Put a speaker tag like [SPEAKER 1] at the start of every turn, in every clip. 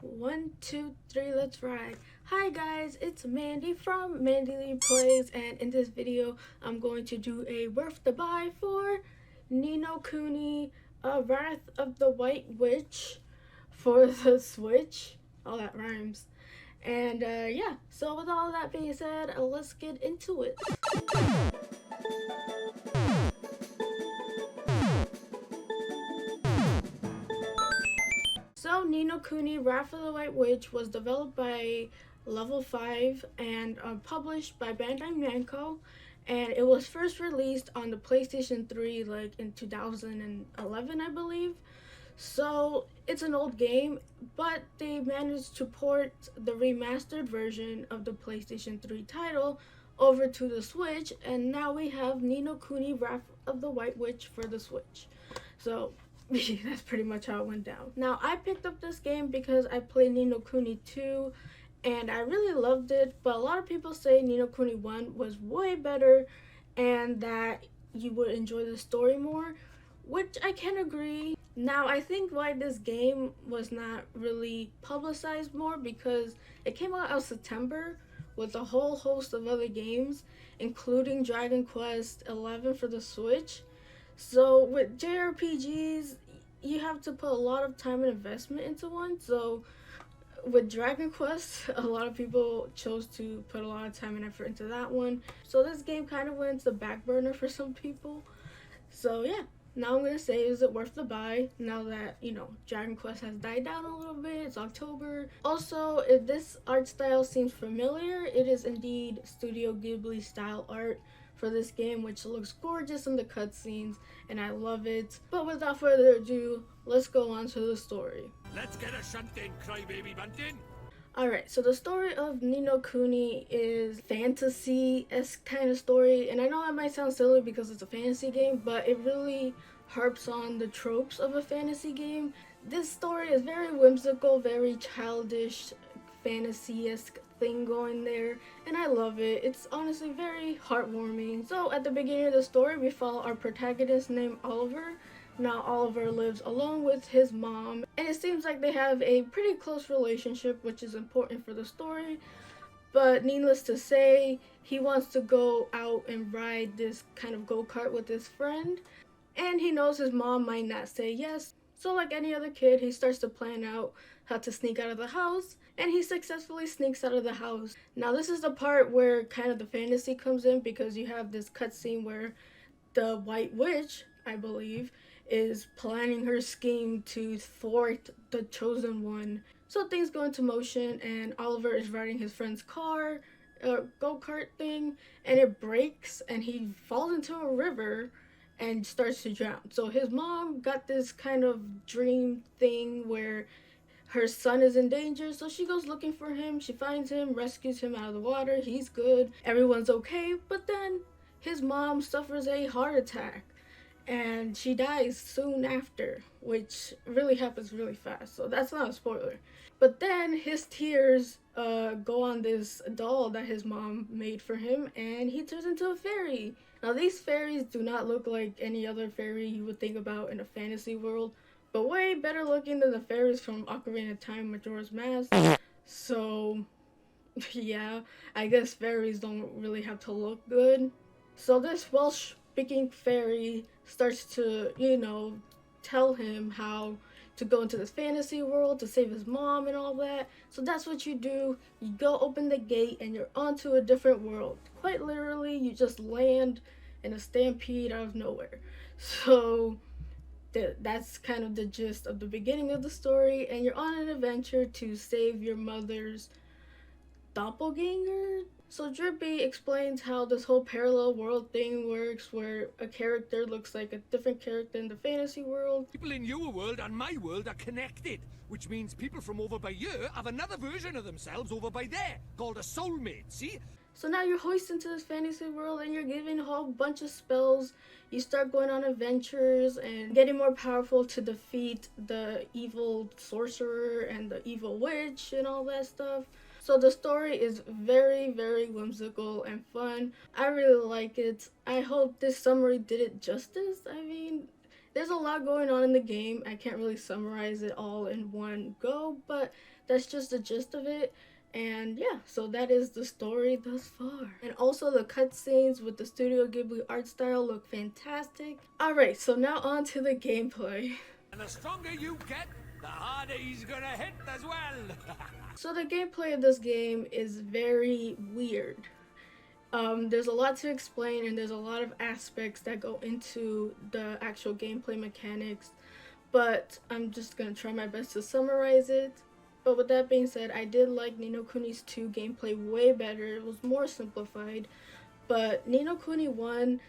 [SPEAKER 1] 1, 2, 3, let's ride. Hi guys, it's Mandy from MandyleePlays, and in this video I'm going to do a worth the buy for Ni no Kuni, Wrath of the White Witch for the Switch. All that rhymes. And yeah, so with all that being said, let's get into it. So, Ni no Kuni Wrath of the White Witch was developed by Level 5 and published by Bandai Namco, and it was first released on the PlayStation 3 like in 2011, I believe. So, it's an old game, but they managed to port the remastered version of the PlayStation 3 title over to the Switch, and now we have Ni no Kuni Wrath of the White Witch for the Switch. So, that's pretty much how it went down. Now, I picked up this game because I played Ni no Kuni 2 and I really loved it, but a lot of people say Ni no Kuni 1 was way better and that you would enjoy the story more, which I can agree. Now, I think why this game was not really publicized more because it came out in September with a whole host of other games, including Dragon Quest XI for the Switch. So with JRPGs, you have to put a lot of time and investment into one. So with Dragon Quest, a lot of people chose to put a lot of time and effort into that one. So this game kind of went to the back burner for some people. So yeah, now I'm going to say, is it worth the buy now that, Dragon Quest has died down a little bit? It's October. Also, if this art style seems familiar, it is indeed Studio Ghibli style art for this game, which looks gorgeous in the cutscenes, and I love it. But without further ado, let's go on to the story.
[SPEAKER 2] Let's get a shunting, crybaby bunting.
[SPEAKER 1] Alright, so the story of Ni no Kuni is fantasy-esque kind of story, and I know that might sound silly because it's a fantasy game, but it really harps on the tropes of a fantasy game. This story is very whimsical, very childish, fantasy-esque thing going there, and I love it. It's honestly very heartwarming. So at the beginning of the story, we follow our protagonist named Oliver. Now Oliver lives alone with his mom, and it seems like they have a pretty close relationship, which is important for the story. But needless to say, he wants to go out and ride this kind of go-kart with his friend, and he knows his mom might not say yes. So like any other kid, he starts to plan out how to sneak out of the house, and he successfully sneaks out of the house. Now this is the part where kind of the fantasy comes in, because you have this cutscene where the White Witch, I believe, is planning her scheme to thwart the Chosen One. So things go into motion, and Oliver is riding his friend's car, go-kart thing, and it breaks, and he falls into a river and starts to drown. So his mom got this kind of dream thing where her son is in danger, so she goes looking for him. She finds him, rescues him out of the water. He's good. Everyone's okay. But then his mom suffers a heart attack, and she dies soon after, which really happens really fast. So that's not a spoiler. But then his tears go on this doll that his mom made for him, and he turns into a fairy. Now, these fairies do not look like any other fairy you would think about in a fantasy world, but way better looking than the fairies from Ocarina of Time Majora's Mask. So, yeah, I guess fairies don't really have to look good. So this Welsh-speaking fairy starts to, tell him how to go into this fantasy world to save his mom and all that. So that's what you do. You go open the gate and you're onto a different world. Quite literally, you just land in a stampede out of nowhere. So that's kind of the gist of the beginning of the story, and you're on an adventure to save your mother's doppelganger. So Drippy explains how this whole parallel world thing works, where a character looks like a different character in the fantasy world.
[SPEAKER 2] People in your world and my world are connected, which means people from over by here have another version of themselves over by there, called a soulmate, see?
[SPEAKER 1] So now you're hoisted into this fantasy world, and you're given a whole bunch of spells. You start going on adventures and getting more powerful to defeat the evil sorcerer and the evil witch and all that stuff. So the story is very, very whimsical and fun. I really like it. I hope this summary did it justice. I mean, There's a lot going on in the game. I can't really summarize it all in one go, but that's just the gist of it. And yeah, so that is the story thus far. And also the cutscenes with the Studio Ghibli art style look fantastic. Alright, so now on to the gameplay.
[SPEAKER 2] And the stronger you get, the harder he's gonna hit as well.
[SPEAKER 1] So the gameplay of this game is very weird. There's a lot to explain, and there's a lot of aspects that go into the actual gameplay mechanics, but I'm just gonna try my best to summarize it. But with that being said, I did like Ni no Kuni's 2 gameplay way better. It was more simplified, but Ni no Kuni 1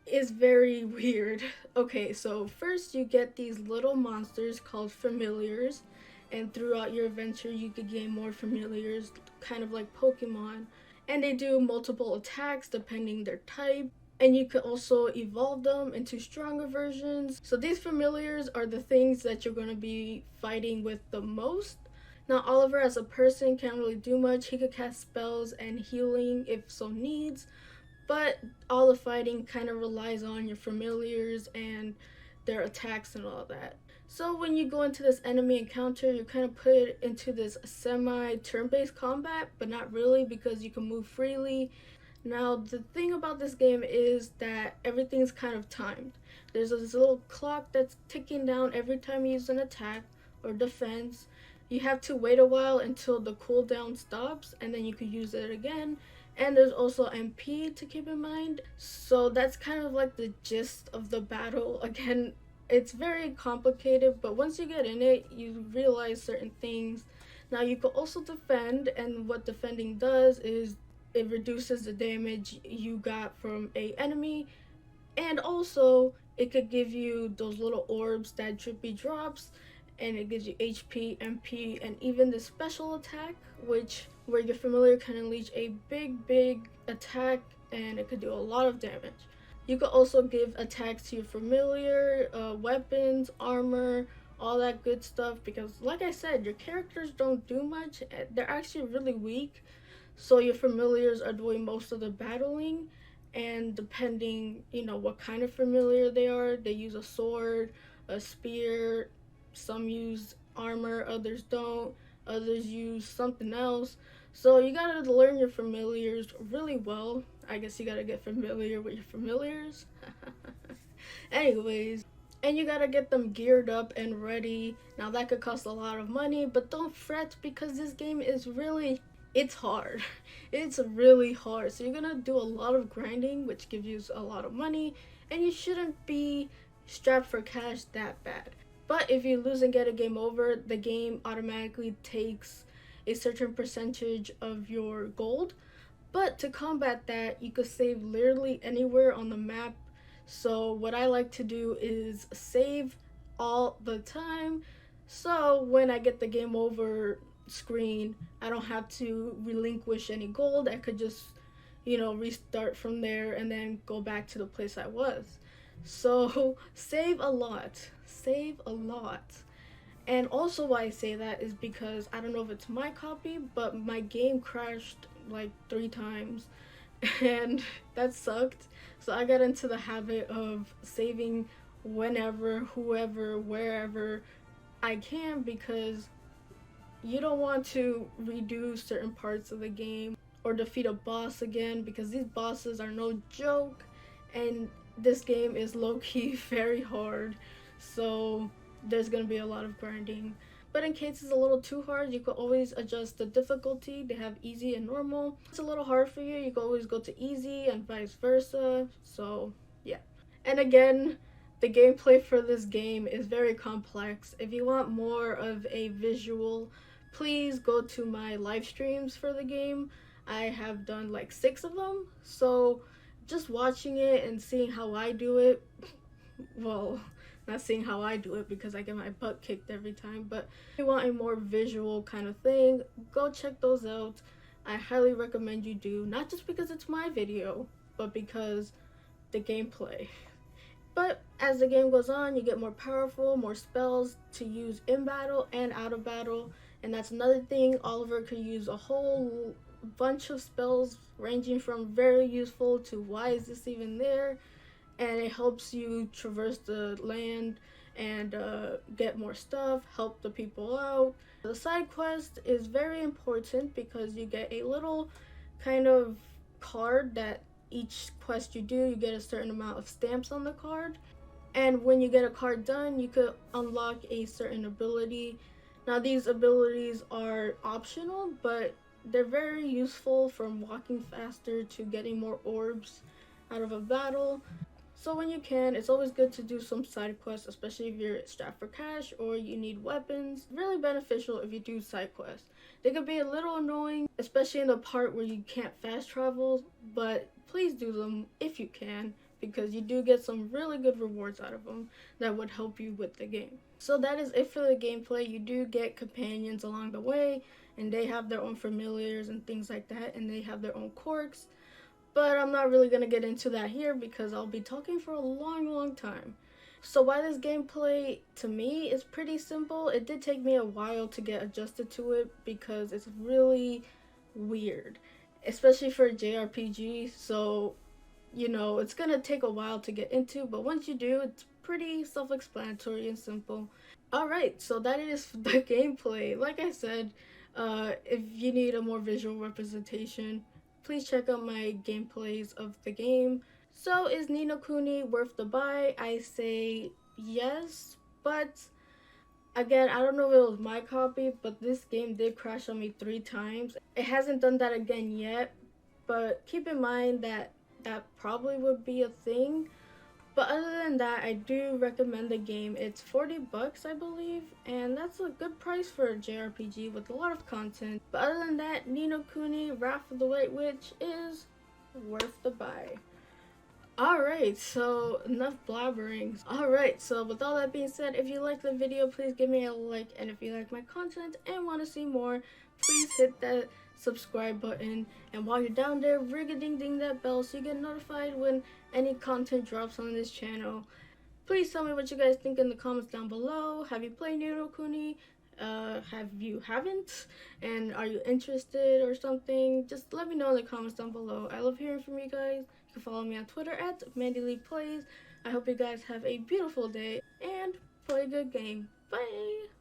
[SPEAKER 1] is very weird. Okay, so first you get these little monsters called familiars, and throughout your adventure you could gain more familiars, kind of like Pokemon, and they do multiple attacks depending their type, and you could also evolve them into stronger versions. So these familiars are the things that you're going to be fighting with the most. Now Oliver as a person can't really do much. He could cast spells and healing if so needs, but all the fighting kind of relies on your familiars and their attacks and all that. So when you go into this enemy encounter, you kind of put into this semi-turn-based combat, but not really because you can move freely. Now the thing about this game is that everything's kind of timed. There's this little clock that's ticking down every time you use an attack or defense. You have to wait a while until the cooldown stops, and then you can use it again. And there's also MP to keep in mind. So that's kind of like the gist of the battle. Again, it's very complicated, but once you get in it, you realize certain things. Now you can also defend, and what defending does is it reduces the damage you got from a enemy, and also it could give you those little orbs that Drippy drops, and it gives you HP, MP, and even the special attack, where your familiar can unleash a big attack, and it could do a lot of damage. You could also give attacks to your familiar, weapons, armor, all that good stuff, because like I said, your characters don't do much. They're actually really weak, so your familiars are doing most of the battling, and depending, what kind of familiar they are, they use a sword, a spear, some use armor, others don't, others use something else. So you gotta learn your familiars really well. I guess you gotta get familiar with your familiars. Anyways, and you gotta get them geared up and ready. Now that could cost a lot of money, but don't fret because this game is it's hard. It's really hard. So you're gonna do a lot of grinding, which gives you a lot of money, and you shouldn't be strapped for cash that bad. But if you lose and get a game over, the game automatically takes a certain percentage of your gold. But to combat that, you could save literally anywhere on the map. So what I like to do is save all the time. So when I get the game over screen, I don't have to relinquish any gold. I could just, restart from there and then go back to the place I was. So save a lot. Save a lot. And also why I say that is because I don't know if it's my copy, but my game crashed like 3 times and that sucked. So I got into the habit of saving whenever, whoever, wherever I can, because you don't want to redo certain parts of the game or defeat a boss again, because these bosses are no joke and this game is low-key very hard. So there's gonna be a lot of grinding. But in case it's a little too hard, you can always adjust the difficulty. They have easy and normal. If it's a little hard for you, you can always go to easy and vice versa. So yeah. And again, the gameplay for this game is very complex. If you want more of a visual, please go to my live streams for the game. I have done like 6 of them. So just watching it and seeing how I do it, well, not seeing how I do it because I get my butt kicked every time, but if you want a more visual kind of thing, go check those out. I highly recommend you do, not just because it's my video, but because the gameplay. But as the game goes on, you get more powerful, more spells to use in battle and out of battle, and that's another thing. Oliver could use a whole bunch of spells ranging from very useful to why is this even there. and it helps you traverse the land and get more stuff, help the people out. The side quest is very important because you get a little kind of card that each quest you do, you get a certain amount of stamps on the card. And when you get a card done, you could unlock a certain ability. Now, these abilities are optional, but they're very useful, from walking faster to getting more orbs out of a battle. So when you can, it's always good to do some side quests, especially if you're strapped for cash or you need weapons. Really beneficial if you do side quests. They could be a little annoying, especially in the part where you can't fast travel, but please do them if you can, because you do get some really good rewards out of them that would help you with the game. So that is it for the gameplay. You do get companions along the way, and they have their own familiars and things like that, and they have their own quirks. But I'm not really going to get into that here because I'll be talking for a long time. So why this gameplay to me is pretty simple. It did take me a while to get adjusted to it because it's really weird, especially for a JRPG. So, you know, it's going to take a while to get into, but once you do, it's pretty self-explanatory and simple. Alright, so that is the gameplay. Like I said, if you need a more visual representation, please check out my gameplays of the game. So is Ni no Kuni worth the buy? I say yes, but again, I don't know if it was my copy, but this game did crash on me 3 times. It hasn't done that again yet, but keep in mind that that probably would be a thing. But other than that, I do recommend the game. It's $40, I believe, and that's a good price for a JRPG with a lot of content. But other than that, Ni no Kuni Wrath of the White Witch is worth the buy. Alright, so enough blabbering. Alright, so with all that being said, if you liked the video, please give me a like, and if you like my content and want to see more, please hit that subscribe button, and while you're down there, ring-a-ding-ding that bell so you get notified when any content drops on this channel. Please tell me what you guys think in the comments down below. Have you played Ni no Kuni? Have you haven't? And are you interested or something? Just let me know in the comments down below. I love hearing from you guys. You can follow me on Twitter at MandyleePlays. I hope you guys have a beautiful day and play a good game. Bye!